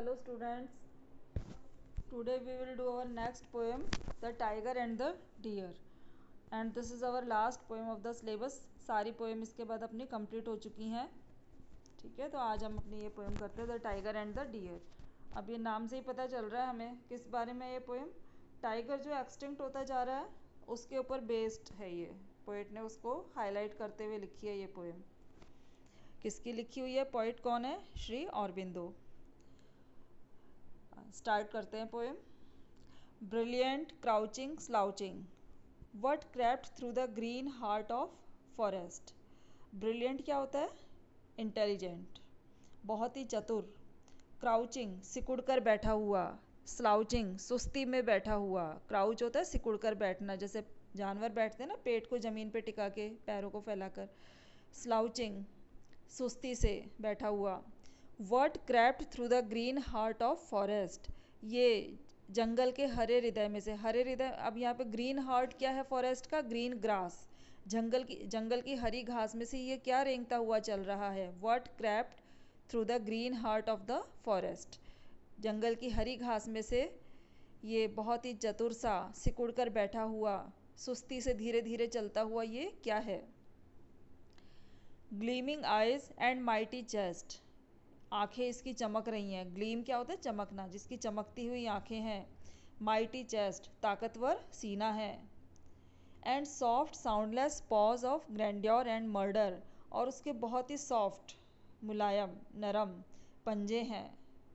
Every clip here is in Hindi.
Hello students, today we will do our next poem, The Tiger and the Deer, and this is our last poem of the syllabus. सारी पोएम इसके बाद अपनी कंप्लीट हो चुकी हैं. ठीक है, तो आज हम अपनी ये पोएम करते हैं, the tiger and the deer. अब ये नाम से ही पता चल रहा है हमें किस बारे में ये पोएम. टाइगर जो एक्सटिंक्ट होता जा रहा है उसके ऊपर बेस्ड है ये. पोइट ने उसको हाईलाइट करते हुए लिखी है ये पोएम. किसकी लिखी हुई है, पोइट कौन है, श्री अरबिंदो. स्टार्ट करते हैं poem. Brilliant crouching slouching what crept through the green heart of forest. Brilliant क्या होता है, इंटेलिजेंट, बहुत ही चतुर. क्राउचिंग सिकुड़ कर बैठा हुआ. स्लाउचिंग सुस्ती में बैठा हुआ. क्राउच होता है सिकुड़ कर बैठना, जैसे जानवर बैठते हैं ना, पेट को ज़मीन पे टिका के पैरों को फैलाकर. स्लाउचिंग सुस्ती से बैठा हुआ. Word crept through the green heart of forest, ये जंगल के हरे हृदय में से. हरे हृदय, अब यहाँ पे ग्रीन हार्ट क्या है फॉरेस्ट का, ग्रीन ग्रास, जंगल की हरी घास में से ये क्या रेंगता हुआ चल रहा है. Word crept through the green heart of the forest, जंगल की हरी घास में से ये बहुत ही चतुर सा सिकुड़ कर बैठा हुआ, सुस्ती से धीरे धीरे चलता हुआ ये क्या है. Gleaming eyes and mighty chest, आँखें इसकी चमक रही हैं. ग्लीम क्या होता है, चमकना, जिसकी चमकती हुई आँखें हैं. माइटी चेस्ट, ताकतवर सीना है. And soft soundless pause of grandeur and murder, और उसके बहुत ही सॉफ्ट, मुलायम, नरम पंजे हैं.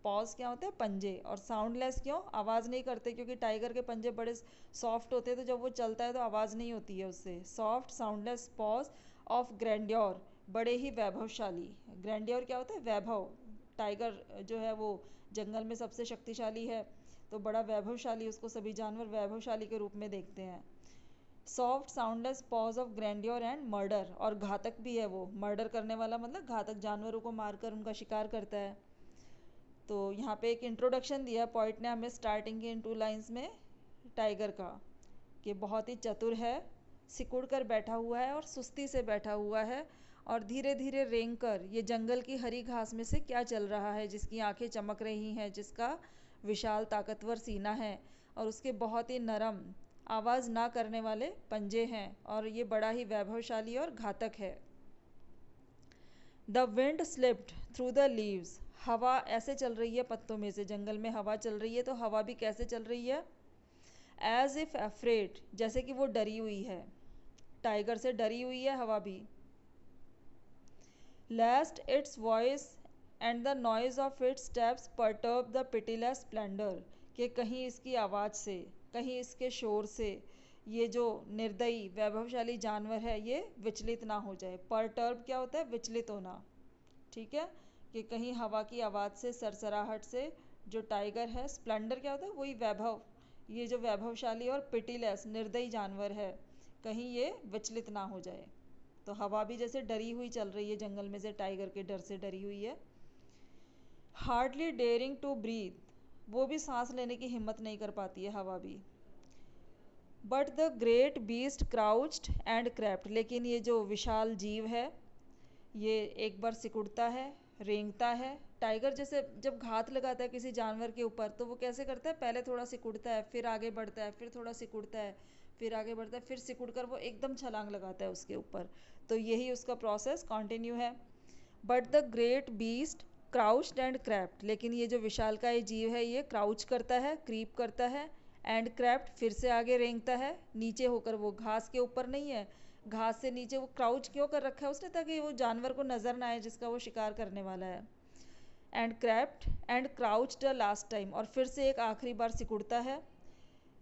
पॉज क्या होते हैं, पंजे. और साउंडलेस क्यों, आवाज़ नहीं करते, क्योंकि टाइगर के पंजे बड़े सॉफ्ट होते हैं, तो जब वो चलता है तो आवाज़ नहीं होती है उससे. Soft soundless pause of grandeur, बड़े ही वैभवशाली. ग्रैंड्योर क्या होता है, वैभव. टाइगर जो है वो जंगल में सबसे शक्तिशाली है, तो बड़ा वैभवशाली, उसको सभी जानवर वैभवशाली के रूप में देखते हैं. Soft soundless pause of grandeur and murder, और घातक भी है वो. मर्डर करने वाला मतलब घातक, जानवरों को मारकर उनका शिकार करता है. तो यहाँ पे एक इंट्रोडक्शन दिया पॉइट ने हमें स्टार्टिंग के इन 2 लाइन्स में टाइगर का, कि बहुत ही चतुर है, सिकुड़ कर बैठा हुआ है और सुस्ती से बैठा हुआ है, और धीरे धीरे रेंग कर ये जंगल की हरी घास में से क्या चल रहा है, जिसकी आंखें चमक रही हैं, जिसका विशाल ताकतवर सीना है, और उसके बहुत ही नरम, आवाज़ ना करने वाले पंजे हैं, और ये बड़ा ही वैभवशाली और घातक है. The wind slipped through the leaves, हवा ऐसे चल रही है पत्तों में से. जंगल में हवा चल रही है, तो हवा भी कैसे चल रही है, एज इफ अफ्रेड, जैसे कि वो डरी हुई है. टाइगर से डरी हुई है हवा भी. Lest its voice and the noise of its steps perturb the pitiless splendor, कि कहीं इसकी आवाज़ से, कहीं इसके शोर से ये जो निर्दयी वैभवशाली जानवर है ये विचलित ना हो जाए. परटर्ब क्या होता है, विचलित होना. ठीक है, कि कहीं हवा की आवाज़ से, सरसराहट से जो टाइगर है, स्प्लेंडर क्या होता है, वही वैभव, ये जो वैभवशाली और पिटीलेस निर्दयी जानवर है, कहीं ये विचलित ना हो जाए. तो हवा भी जैसे डरी हुई चल रही है, जंगल में से टाइगर के डर से डरी हुई है. हार्डली डेयरिंग टू ब्रीथ, वो भी सांस लेने की हिम्मत नहीं कर पाती है हवा भी. But the great beast crouched and crept, लेकिन ये जो विशाल जीव है ये एक बार सिकुड़ता है, रेंगता है. टाइगर जैसे जब घात लगाता है किसी जानवर के ऊपर, तो वो कैसे करता है, पहले थोड़ा सिकुड़ता है, फिर आगे बढ़ता है, फिर थोड़ा सिकुड़ता है, फिर आगे बढ़ता है, फिर सिकुड़ कर वो एकदम छलांग लगाता है उसके ऊपर. तो यही उसका प्रोसेस कंटिन्यू है. But the great beast crouched and crept, लेकिन ये जो विशालकाय जीव है ये क्राउच करता है, क्रीप करता है, एंड क्रैप्ट, फिर से आगे रेंगता है, नीचे होकर. वो घास के ऊपर नहीं है, घास से नीचे वो क्राउच क्यों कर रखा है उसने, ताकि वो जानवर को नज़र ना आए जिसका वो शिकार करने वाला है. And crept and crouched the last time, और फिर से एक आखिरी बार सिकुड़ता है.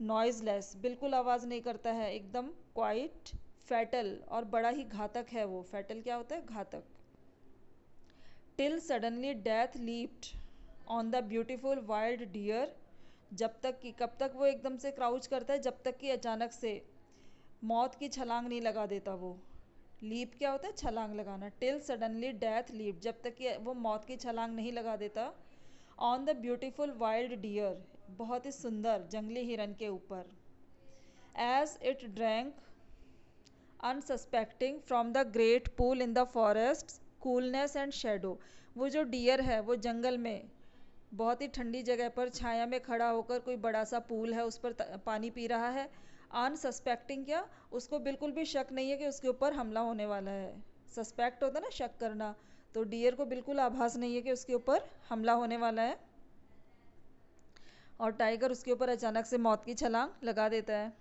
नॉइजलेस, बिल्कुल आवाज़ नहीं करता है, एकदम क्वाइट. फैटल, और बड़ा ही घातक है वो. फैटल क्या होता है, घातक. Till suddenly death leaped on the beautiful wild deer, जब तक कि, कब तक वो एकदम से क्राउच करता है, जब तक कि अचानक से मौत की छलांग नहीं लगा देता वो. लीप क्या होता है, छलांग लगाना. टिल सडनली डेथ लीप, जब तक कि वो मौत की छलांग नहीं लगा देता. On the beautiful wild deer, बहुत ही सुंदर जंगली हिरन के ऊपर. As it drank unsuspecting from the great pool in the forest coolness and shadow, वो जो डियर है वो जंगल में बहुत ही ठंडी जगह पर छाया में खड़ा होकर कोई बड़ा सा पूल है उस पर पानी पी रहा है, अनसस्पेक्टिंग, क्या उसको बिल्कुल भी शक नहीं है कि उसके ऊपर हमला होने वाला है। सस्पेक्ट होता है ना, शक करना, तो डियर को बिल्कुल आभास नहीं है कि उसके ऊपर हमला होने वाला है, और टाइगर उसके ऊपर अचानक से मौत की छलांग लगा देता है।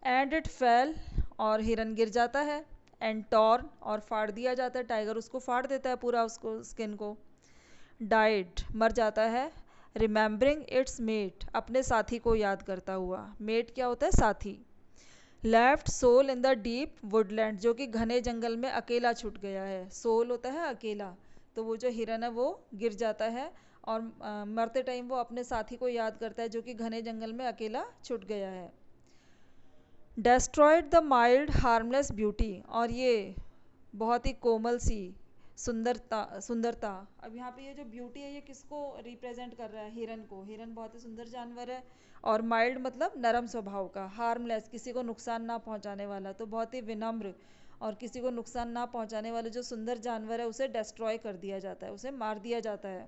एंड इट फेल, और हिरन गिर जाता है। एंड टॉर्न, और फाड़ दिया जाता है, टाइगर उसको फाड़ देता है पूरा, उसको स्किन को। डाइड, मर जाता है। रिमेंबरिंग इट्स मेट, अपने साथी को याद करता हुआ। मेट क्या होता है? साथी। Left soul in the deep woodland, जो कि घने जंगल में अकेला छूट गया है। सोल होता है अकेला, तो वो जो हिरन है वो गिर जाता है, और मरते टाइम वो अपने साथी को याद करता है जो कि घने जंगल में अकेला छूट गया है। Destroyed the mild harmless beauty, और ये बहुत ही कोमल सी सुंदरता। अब यहाँ पे ये जो ब्यूटी है ये किसको रिप्रेजेंट कर रहा है? हिरन को। हिरन बहुत ही सुंदर जानवर है, और माइल्ड मतलब नरम स्वभाव का, हार्मलेस किसी को नुकसान ना पहुँचाने वाला, तो बहुत ही विनम्र और किसी को नुकसान ना पहुँचाने वाले जो सुंदर जानवर है उसे डेस्ट्रॉय कर दिया जाता है, उसे मार दिया जाता है।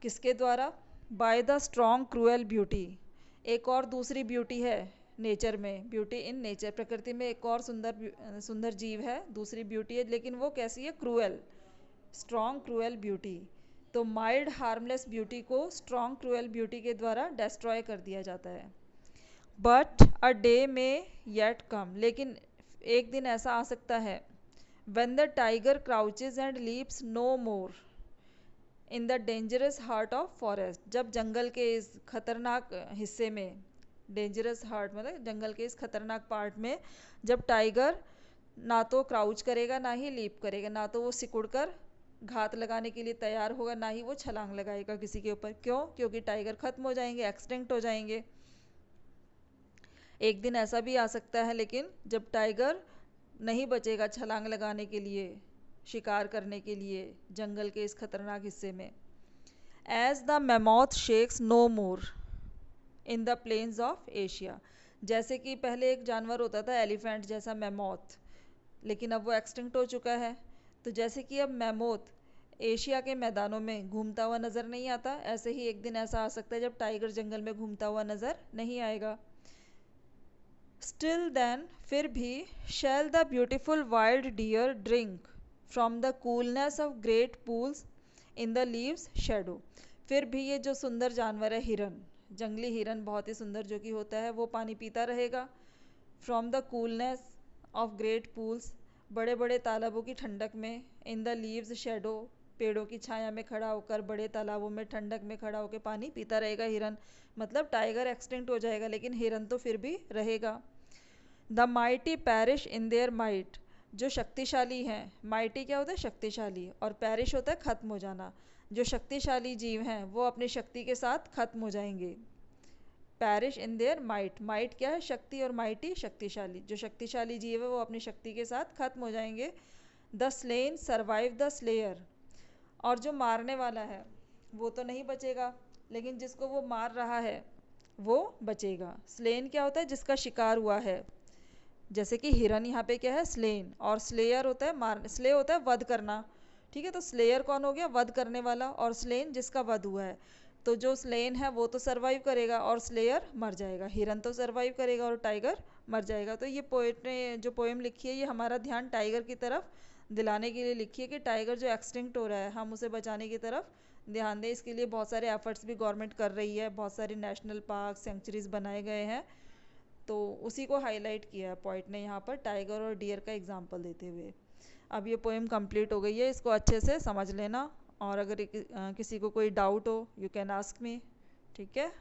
किसके द्वारा? By the strong cruel beauty. एक और दूसरी ब्यूटी है नेचर में, ब्यूटी इन नेचर, प्रकृति में एक और सुंदर जीव है, दूसरी ब्यूटी है, लेकिन वो कैसी है? Cruel, strong cruel beauty. तो माइल्ड हार्मलेस ब्यूटी को स्ट्रॉन्ग क्रूएल ब्यूटी के द्वारा डिस्ट्रॉय कर दिया जाता है। But a day may yet come, लेकिन एक दिन ऐसा आ सकता है, when the tiger crouches and leaps no more in the dangerous heart of forest, जब जंगल के इस खतरनाक हिस्से में, डेंजरस हार्ट मतलब जंगल के इस खतरनाक पार्ट में, जब टाइगर ना तो क्राउच करेगा ना ही लीप करेगा, ना तो वो सिकुड़कर घात लगाने के लिए तैयार होगा, ना ही वो छलांग लगाएगा किसी के ऊपर। क्यों? क्योंकि टाइगर खत्म हो जाएंगे, एक्सटिंक्ट हो जाएंगे। एक दिन ऐसा भी आ सकता है लेकिन जब टाइगर नहीं बचेगा छलांग लगाने के लिए, शिकार करने के लिए जंगल के इस खतरनाक हिस्से में। As the mammoth shakes no more in the plains of Asia, जैसे कि पहले एक जानवर होता था एलिफेंट जैसा, मैमोथ, लेकिन अब वो एक्सटिंक्ट हो चुका है। तो जैसे कि अब मैमोथ एशिया के मैदानों में घूमता हुआ नज़र नहीं आता, ऐसे ही एक दिन ऐसा आ सकता है जब टाइगर जंगल में घूमता हुआ नज़र नहीं आएगा। स्टिल देन, फिर भी, shall the beautiful wild deer drink from the coolness of great pools in the leaves shadow, फिर भी ये जो सुंदर जानवर है हिरन, जंगली हिरन बहुत ही सुंदर जो कि होता है, वो पानी पीता रहेगा। From the coolness of great pools, बड़े बड़े तालाबों की ठंडक में, इन द लीव्स शेडो, पेड़ों की छाया में खड़ा होकर, बड़े तालाबों में ठंडक में खड़ा होकर पानी पीता रहेगा हिरन। मतलब टाइगर एक्सटिंक्ट हो जाएगा लेकिन हिरन तो फिर भी रहेगा। The mighty parish in their might, जो शक्तिशाली हैं, माइटी क्या होता है? शक्तिशाली, और पैरिश होता है खत्म हो जाना। जो शक्तिशाली जीव हैं वो अपनी शक्ति के साथ खत्म हो जाएंगे। Parish in their might, might क्या है? शक्ति, और माइटी शक्तिशाली, जो शक्तिशाली जीव है वो अपनी शक्ति के साथ खत्म हो जाएंगे। The slain survive the slayer, और जो मारने वाला है वो तो नहीं बचेगा, लेकिन जिसको वो मार रहा है वो बचेगा। स्लेन क्या होता है? जिसका शिकार हुआ है, जैसे कि हिरन यहाँ पे क्या है? स्लेन, और स्लेयर होता है मार, स्ले होता है वध करना, ठीक है? तो स्लेयर कौन हो गया? वध करने वाला, और स्लेन जिसका वध हुआ है। तो जो स्लेन है वो तो सरवाइव करेगा और स्लेयर मर जाएगा। हिरन तो सरवाइव करेगा और टाइगर मर जाएगा। तो ये पोएट ने जो पोएम लिखी है ये हमारा ध्यान टाइगर की तरफ दिलाने के लिए लिखी है कि टाइगर जो एक्सटिंक्ट हो रहा है हम उसे बचाने की तरफ ध्यान दें। इसके लिए बहुत सारे एफर्ट्स भी गवर्नमेंट कर रही है, बहुत सारे नेशनल पार्क, सेंचुरीज बनाए गए हैं, तो उसी को हाईलाइट किया है पोइट ने यहाँ पर टाइगर और डियर का एग्जाम्पल देते हुए। अब ये पोएम कंप्लीट हो गई है, इसको अच्छे से समझ लेना, और अगर किसी को कोई डाउट हो यू कैन आस्क मी, ठीक है।